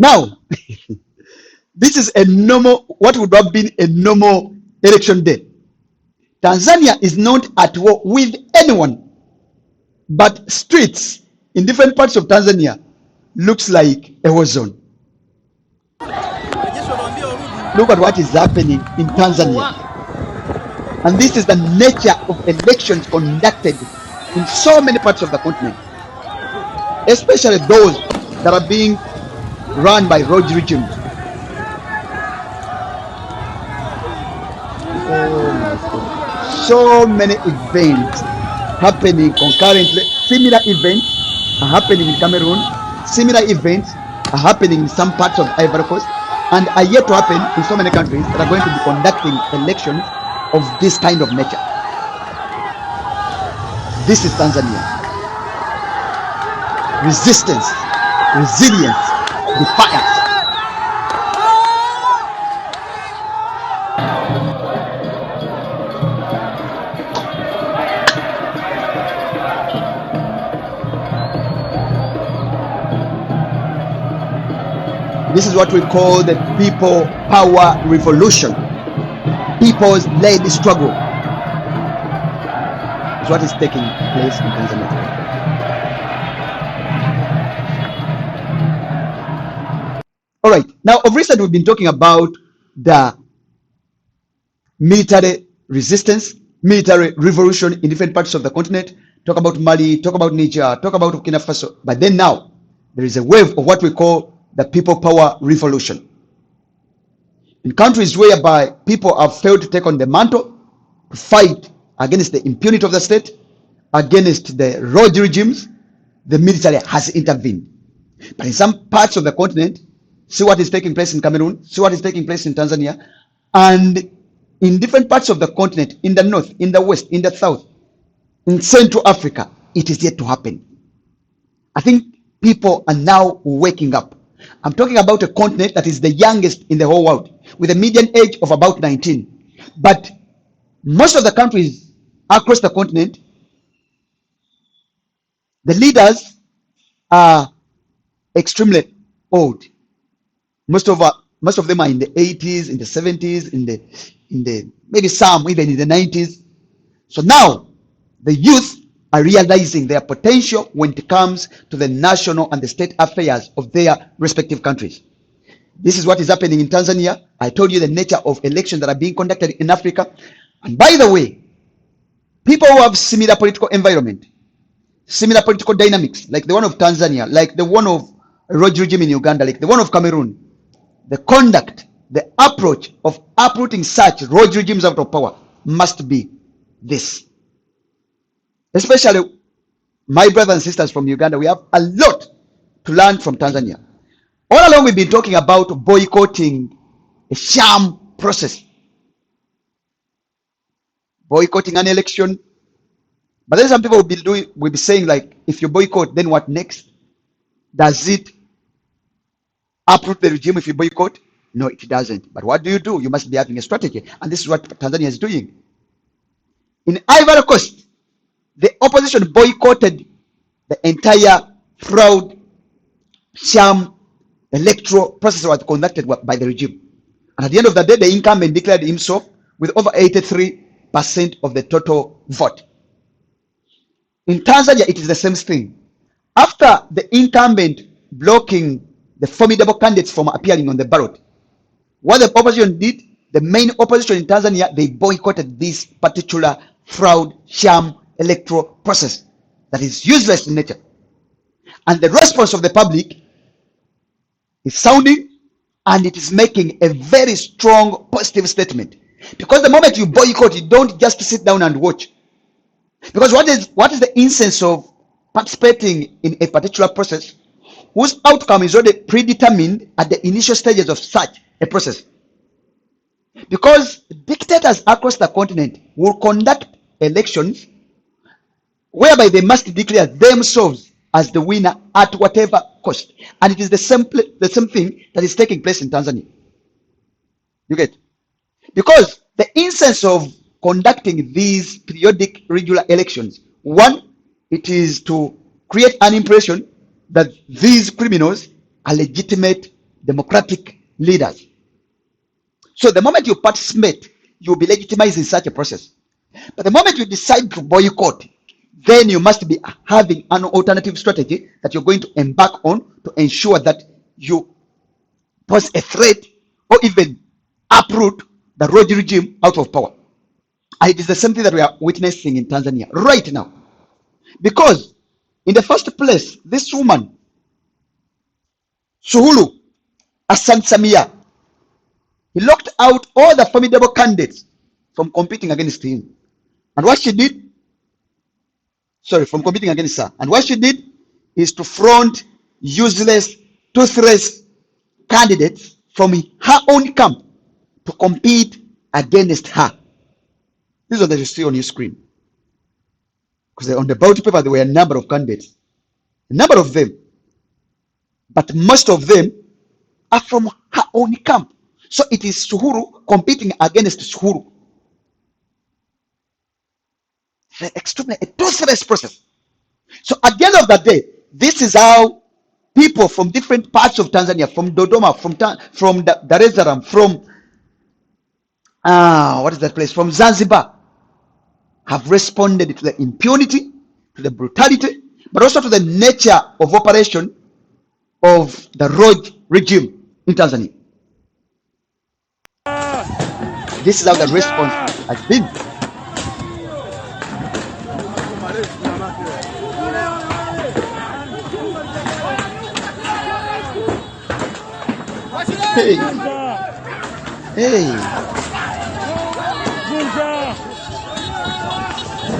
Now, this is a normal, what would have been a normal election day. Tanzania is not at war with anyone, but streets in different parts of Tanzania looks like a war zone. Look at what is happening in Tanzania. And this is the nature of elections conducted in so many parts of the continent, especially those that are being run by rogue regimes. Oh my God. So many events happening concurrently. Similar events are happening in Cameroon. Similar events are happening in some parts of Ivory Coast, and are yet to happen in so many countries that are going to be conducting elections of this kind of nature. This is Tanzania. Resistance, resilience, defiance. This is what we call the people power revolution. People's led struggle is what is taking place in Tanzania. All right, now of recent we've been talking about the military resistance, military revolution in different parts of the continent. Talk about Mali, talk about Niger, talk about Burkina Faso. But then now there is a wave of what we call the people power revolution. In countries whereby people have failed to take on the mantle to fight against the impunity of the state, against the rogue regimes, the military has intervened. But in some parts of the continent, see what is taking place in Cameroon, see what is taking place in Tanzania, and in different parts of the continent, in the north, in the west, in the south, in Central Africa, it is yet to happen. I think people are now waking up. I'm talking about a continent that is the youngest in the whole world, with a median age of about 19. But most of the countries across the continent, the leaders are extremely old. Most of them are in the 80s, in the 70s, in the maybe some even in the 90s. So now the youth are realizing their potential when it comes to the national and the state affairs of their respective countries. This is what is happening in Tanzania. I told you the nature of elections that are being conducted in Africa. And by the way, people who have similar political environment, similar political dynamics, like the one of Tanzania, like the one of rogue regime in Uganda, like the one of Cameroon, the conduct, the approach of uprooting such rogue regimes out of power must be this. Especially my brothers and sisters from Uganda, we have a lot to learn from Tanzania. All along we've been talking about boycotting a sham process, boycotting an election. But then some people will be saying, like, if you boycott, then what next? Does it uproot the regime if you boycott? No, it doesn't. But what do? You must be having a strategy. And this is what Tanzania is doing. In Ivory Coast, the opposition boycotted the entire fraud, sham, electoral process that was conducted by the regime. And at the end of the day, the incumbent declared himself with over 83% of the total vote. In Tanzania, it is the same thing. After the incumbent blocking the formidable candidates from appearing on the ballot, what the opposition did, the main opposition in Tanzania, they boycotted this particular fraud, sham, electoral process that is useless in nature. And the response of the public is sounding, and it is making a very strong positive statement. Because the moment you boycott, you don't just sit down and watch. Because what is the essence of participating in a particular process whose outcome is already predetermined at the initial stages of such a process? Because dictators across the continent will conduct elections whereby they must declare themselves as the winner at whatever cost. And it is the same thing that is taking place in Tanzania. You get? Because the essence of conducting these periodic regular elections, one, it is to create an impression that these criminals are legitimate democratic leaders. So the moment you participate, you'll be legitimized in such a process. But the moment you decide to boycott, then you must be having an alternative strategy that you're going to embark on to ensure that you pose a threat or even uproot the rogue regime out of power. And it is the same thing that we are witnessing in Tanzania right now. Because in the first place, this woman, Suluhu Hassan Samia, he locked out all the formidable candidates from competing against him. And what she did, from competing against her. And what she did is to front useless, toothless candidates from her own camp to compete against her. This is what you see on your screen. Because on the ballot paper, there were a number of candidates. A number of them. But most of them are from her own camp. So it is Suluhu competing against Suluhu. Extremely a toothless process. So at the end of the day, this is how people from different parts of Tanzania, from Dodoma, from Dar es Salaam, from what is that place? From Zanzibar, have responded to the impunity, to the brutality, but also to the nature of operation of the rogue regime in Tanzania. This is how the response has been. Hey. Hey.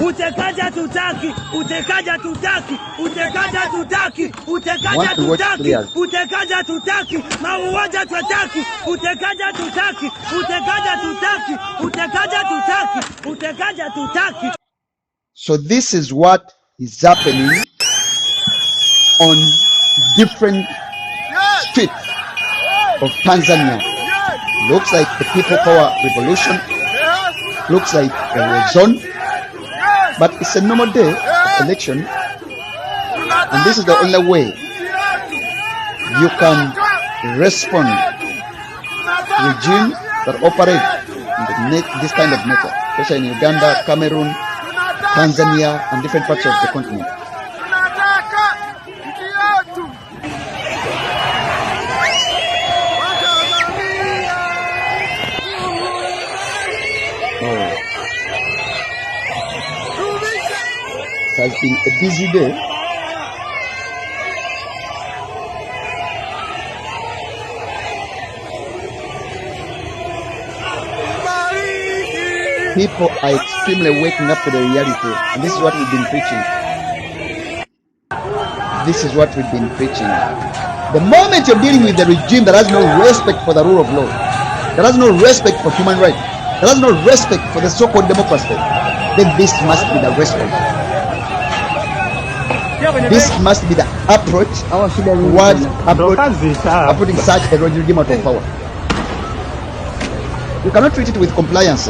Utekaja tutaki, utekaja tutaki, utekaja tutaki, utekaja tutaki, utekaja tutaki, mauaja tutaki, utekaja tutaki, utekaja tutaki, utekaja tutaki, utekaja tutaki. So this is what is happening on different streets of Tanzania. Looks like the people power revolution. Looks like a war zone. But it's a normal day of election. And this is the only way you can respond to regimes that operate in this kind of nature, especially in Uganda, Cameroon, Tanzania, and different parts of the continent. It has been a busy day. People are extremely waking up to the reality, and this is what we've been preaching. This is what we've been preaching. The moment you're dealing with the regime that has no respect for the rule of law, that has no respect for human rights, that has no respect for the so-called democracy, then this must be the response. This must be the approach towards uprooting such a regime out of power. You cannot treat it with compliance.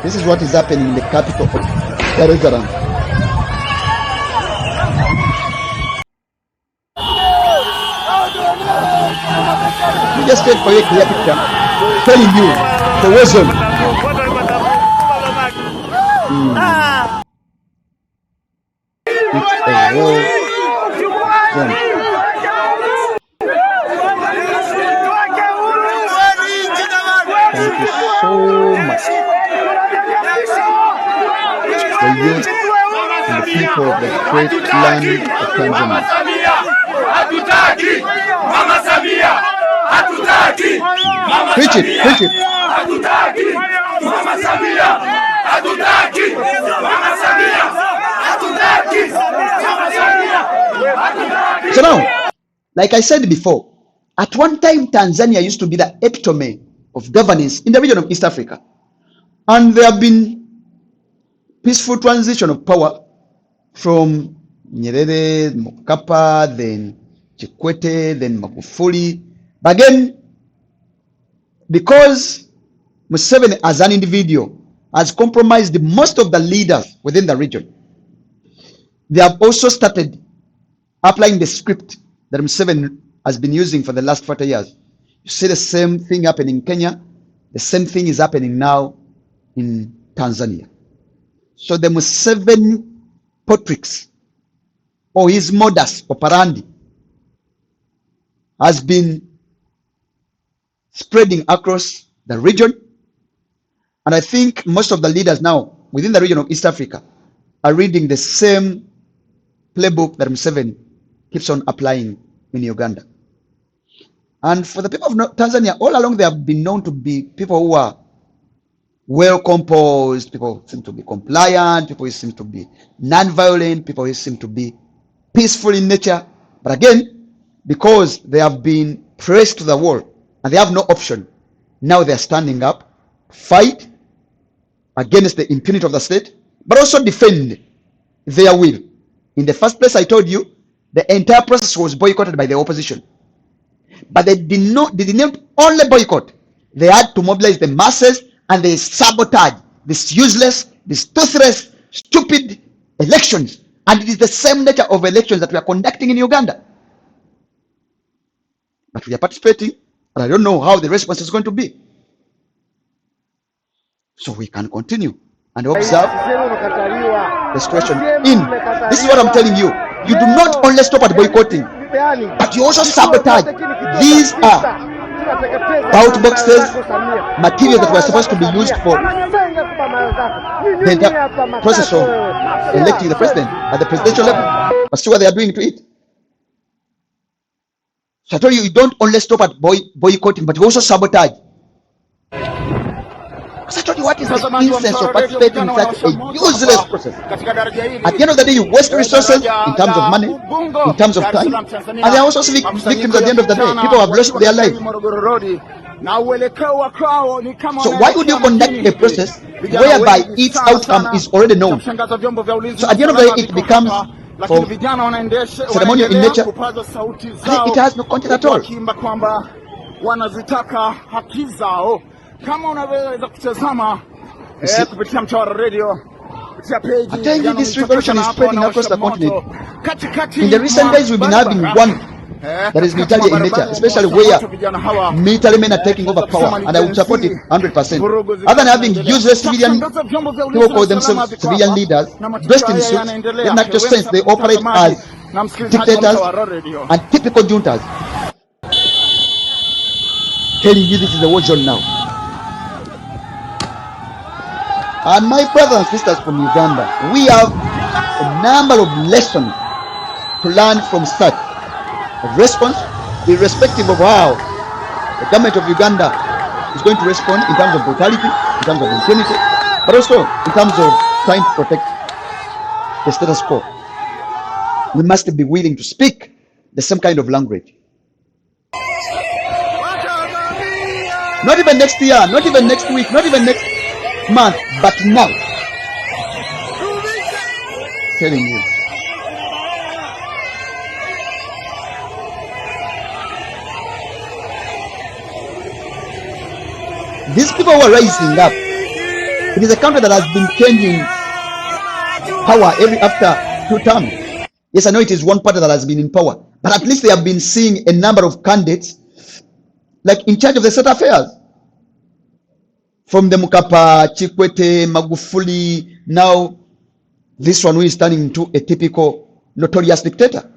This is what is happening in the capital of Dar es Salaam. You just take for a clear picture, telling you the wisdom. It's a war zone. Thank you so much. The youth and the people of the great land of Tanzania. Preach it, preach it. So now, like I said before, at one time Tanzania used to be the epitome of governance in the region of East Africa. And there have been peaceful transition of power from Nyerere, Mkapa, then Kikwete, then Magufuli. But again, because Museveni as an individual has compromised most of the leaders within the region, they have also started applying the script that Museveni has been using for the last 40 years. You see the same thing happening in Kenya. The same thing is happening now in Tanzania. So the Museveni portrix or his modus operandi has been spreading across the region. And I think most of the leaders now within the region of East Africa are reading the same playbook that Museveni keeps on applying in Uganda. And for the people of Tanzania, all along they have been known to be people who are well composed, people who seem to be compliant, people who seem to be non-violent, people who seem to be peaceful in nature. But again, because they have been pressed to the wall and they have no option, now they are standing up, fight against the impunity of the state, but also defend their will. In the first place, I told you, the entire process was boycotted by the opposition. But they did not only boycott, they had to mobilize the masses and they sabotage this useless, this toothless, stupid elections. And it is the same nature of elections that we are conducting in Uganda. But we are participating, and I don't know how the response is going to be. So we can continue and observe the situation. This is what I'm telling you. You do not only stop at boycotting, but you also sabotage. These are ballot boxes, materials that were supposed to be used for the process of electing the president at the presidential level. But see what they are doing to it. So I told you, you don't only stop at boycotting, but you also sabotage. Because I told you, what is the essence of participating in such a useless process? At the end of the day, you waste resources in terms of money, in terms of time, and they are also victims at the end of the day. People have lost their lives. So why would you conduct a process whereby its outcome is already known? So at the end of the day, it becomes ceremonial in nature. It has no content at all. Kama unaweza kutazama kupitia mtawala radio kupitia page. I'm telling you, this revolution is spreading across the continent. In the recent days, we've been having one that is military in nature, especially where military men are taking over power, and I would support it 100%. Other than having useless civilian, people call themselves civilian leaders, dressed in suits, in actual sense, they operate as dictators and typical juntas. Telling you, this is a war zone now. And my brothers and sisters from Uganda, we have a number of lessons to learn from such a response, irrespective of how the government of Uganda is going to respond in terms of brutality, in terms of impunity, but also in terms of trying to protect the status quo. We must be willing to speak the same kind of language. Not even next year, not even next week, not even next month, but now. Telling you. These people were rising up. It is a country that has been changing power every after 2 terms. Yes, I know it is one party that has been in power, but at least they have been seeing a number of candidates like in charge of the state affairs. From the Mukapa, Chikwete, Magufuli, now this one who is turning into a typical notorious dictator.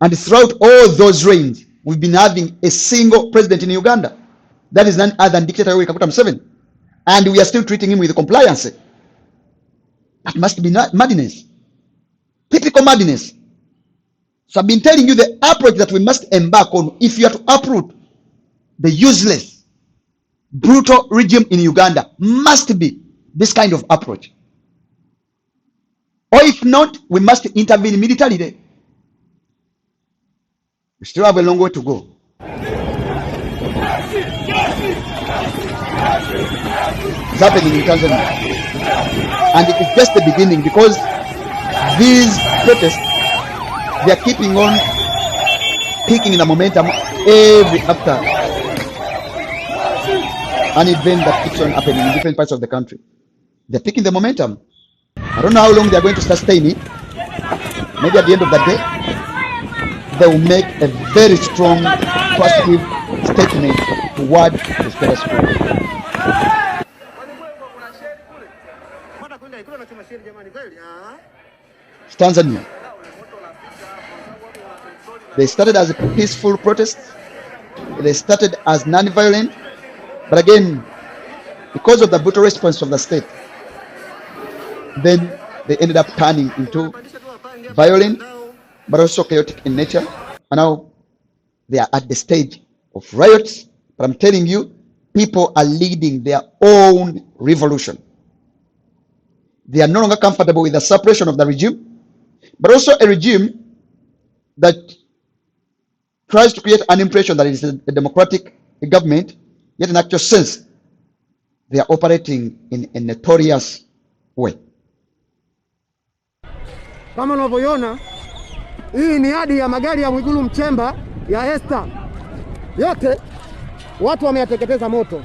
And throughout all those reigns, we've been having a single president in Uganda. That is none other than dictator Kaguta Museveni. And we are still treating him with compliance. That must be madness. Typical madness. So I've been telling you the approach that we must embark on if you are to uproot the useless, brutal regime in Uganda must be this kind of approach. Or if not, we must intervene militarily. We still have a long way to go. It's happening in Tanzania. And it is just the beginning, because these protests, they are keeping on picking in the momentum every after an event that keeps on happening in different parts of the country. They're picking the momentum. I don't know how long they're going to sustain it, maybe at the end of the day, they will make a very strong positive statement toward the status quo. Tanzania. They started as a peaceful protest. They started as non-violent, but again, because of the brutal response of the state, then they ended up turning into violent, but also chaotic in nature. And now they are at the stage of riots. But I'm telling you, people are leading their own revolution. They are no longer comfortable with the suppression of the regime, but also a regime that tries to create an impression that it is a democratic government, yet in actual sense, they are operating in a notorious way. Kama unavyoiona, hii ni hadi ya magari ya Mwigulu Mchemba ya Esther. Yote watu wameyateketeza moto.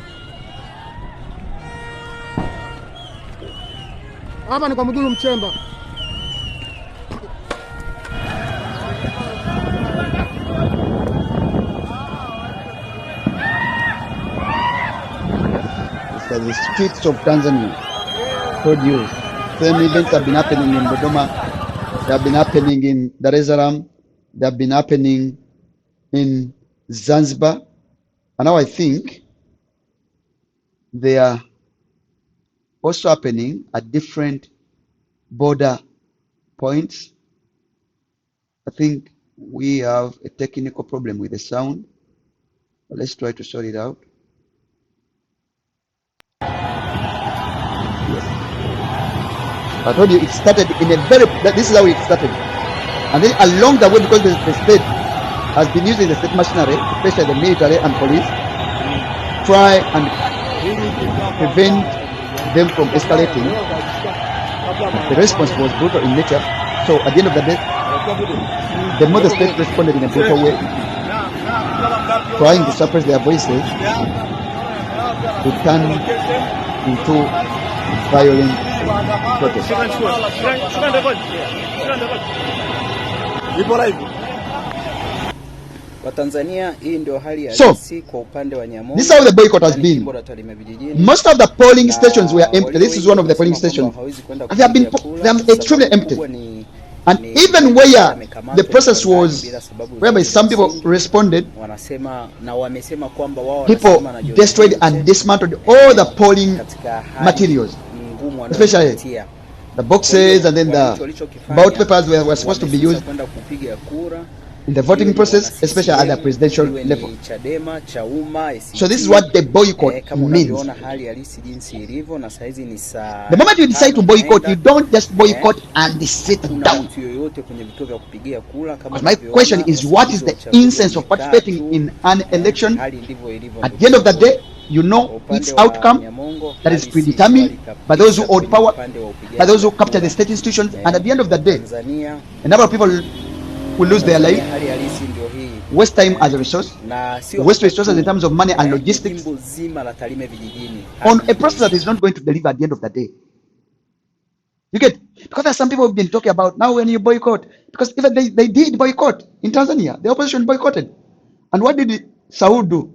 Hapa ni kwa Mwigulu Mchemba. The streets of Tanzania told you same events have been happening in Dodoma, they have been happening in Dar es Salaam, they have been happening in Zanzibar, and now I think they are also happening at different border points. I think we have a technical problem with the sound, but let's try to sort it out. I told you it started in a this is how it started. And then along the way, because the state has been using the state machinery, especially the military and police, try and prevent them from escalating. The response was brutal in nature. So at the end of the day, the more the state responded in a brutal way, trying to suppress their voices, to turn into violent protest. Tanzania, hii ndio hali halisi kwa upande wa Nyamongo. This is how the boycott has been. Most of the polling stations were empty. This is one of the polling stations. They have been extremely empty. And even where the process was, whereby some people responded, people destroyed and dismantled all the polling materials, especially the boxes, and then the ballot papers were supposed to be used in the voting process, especially at the presidential level. So this is what the boycott means. The moment you decide to boycott, you don't just boycott and sit down. Because my question is, what is the essence of participating in an election? At the end of the day, you know its outcome that is predetermined by those who hold power, by those who capture the state institutions, and at the end of the day, a number of people will lose their life, waste time as a resource, waste resources in terms of money and logistics on a process that is not going to deliver at the end of the day. You get? Because there are some people who have been talking about now when you boycott, because even they did boycott in Tanzania, the opposition boycotted. And what did Saul do?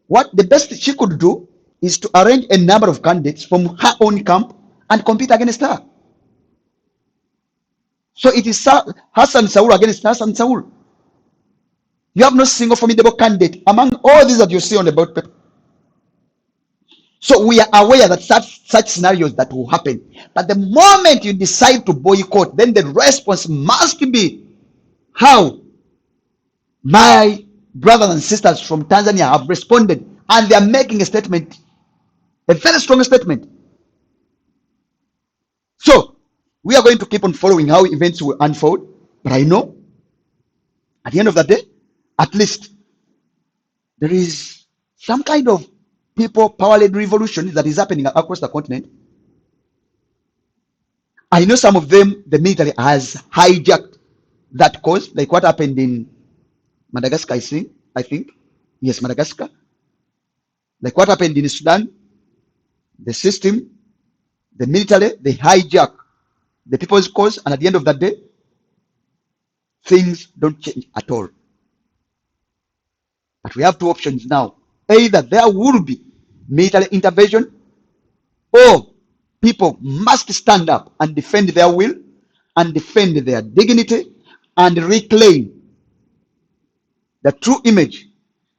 What the best she could do is to arrange a number of candidates from her own camp and compete against her. So it is Hassan Saul against Hassan Saul. You have no single formidable candidate among all these that you see on the ballot paper. So we are aware that such scenarios that will happen. But the moment you decide to boycott, then the response must be how my brothers and sisters from Tanzania have responded, and they are making a statement, a very strong statement. So we are going to keep on following how events will unfold. But I know at the end of the day, at least there is some kind of people power-led revolution that is happening across the continent. I know some of them, the military has hijacked that cause, like what happened in Madagascar, I think. Yes, Madagascar. Like what happened in Sudan, the system, the military, they hijack the people's cause, and at the end of that day, things don't change at all. But we have two options now. Either there will be military intervention, or people must stand up and defend their will and defend their dignity and reclaim the true image,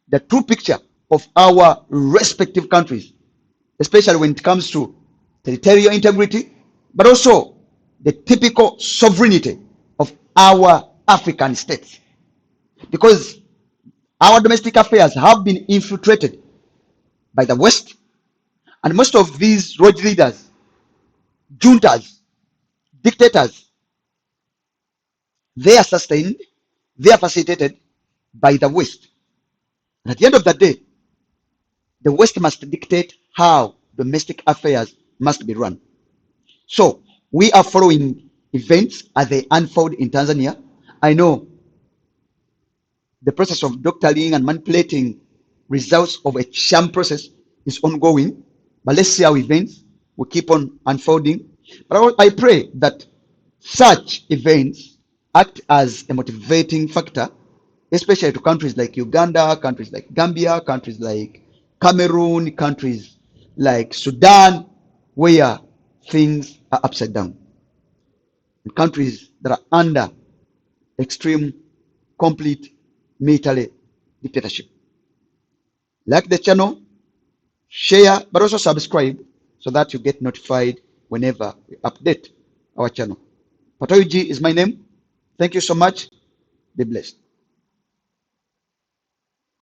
the true picture of our respective countries, especially when it comes to territorial integrity, but also the typical sovereignty of our African states. Because our domestic affairs have been infiltrated by the West, and most of these road leaders, juntas, dictators, they are sustained, they are facilitated by the West. And at the end of the day, the West must dictate how domestic affairs must be run. So we are following events as they unfold in Tanzania. I know the process of doctoring and manipulating results of a sham process is ongoing, but let's see how events will keep on unfolding. But I pray that such events act as a motivating factor, especially to countries like Uganda, countries like Gambia, countries like Cameroon, countries like Sudan, where things are upside down, and countries that are under extreme, complete military dictatorship. Like the channel, share, but also subscribe so that you get notified whenever we update our channel. Patoyuji is my name. Thank you so much. Be blessed.